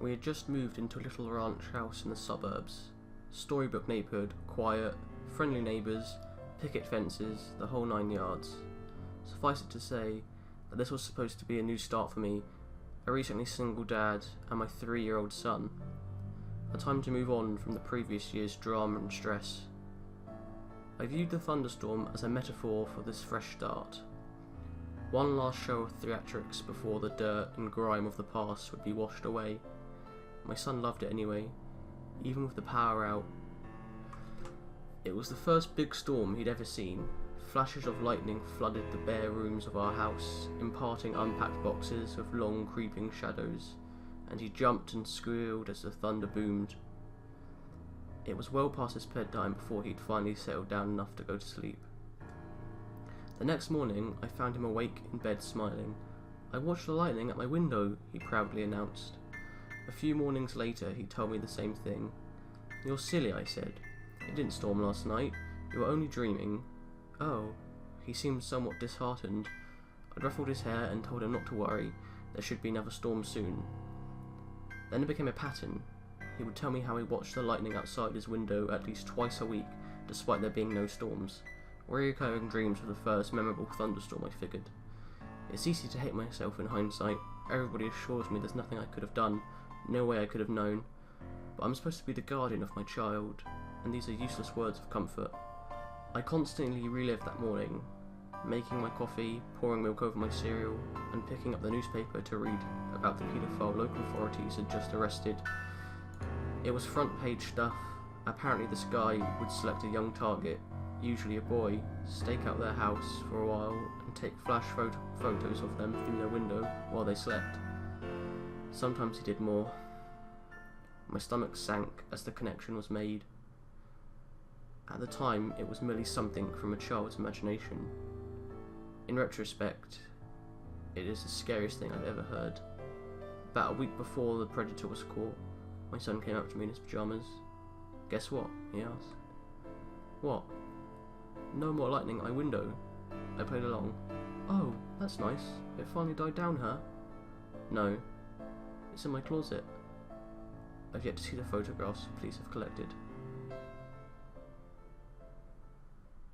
We had just moved into a little ranch house in the suburbs. Storybook neighbourhood, quiet, friendly neighbours, picket fences, the whole 9 yards. Suffice it to say that this was supposed to be a new start for me, a recently single dad, and my 3-year-old son. A time to move on from the previous year's drama and stress. I viewed the thunderstorm as a metaphor for this fresh start. One last show of theatrics before the dirt and grime of the past would be washed away. My son loved it anyway, even with the power out. It was the first big storm he'd ever seen. Flashes of lightning flooded the bare rooms of our house, imparting unpacked boxes with long creeping shadows, and he jumped and squealed as the thunder boomed. It was well past his bedtime before he'd finally settled down enough to go to sleep. The next morning, I found him awake in bed smiling. "I watched the lightning at my window," he proudly announced. A few mornings later, he told me the same thing. "You're silly," I said. "It didn't storm last night. You were only dreaming." "Oh." He seemed somewhat disheartened. I ruffled his hair and told him not to worry. There should be another storm soon. Then it became a pattern. He would tell me how he watched the lightning outside his window at least twice a week, despite there being no storms. Recurring dreams were the first memorable thunderstorm, I figured. It's easy to hate myself in hindsight. Everybody assures me there's nothing I could have done, no way I could have known. But I'm supposed to be the guardian of my child, and these are useless words of comfort. I constantly relived that morning, making my coffee, pouring milk over my cereal, and picking up the newspaper to read about the paedophile local authorities had just arrested. It was front page stuff. Apparently this guy would select a young target, usually a boy, stake out their house for a while and take flash photos of them through their window while they slept. Sometimes he did more. My stomach sank as the connection was made. At the time, it was merely something from a child's imagination. In retrospect, it is the scariest thing I've ever heard. About a week before the predator was caught, my son came up to me in his pyjamas. "Guess what?" he asked. "What?" "No more lightning at my window." I played along. "Oh, that's nice. It finally died down, huh?" "No. It's in my closet." I've yet to see the photographs the police have collected.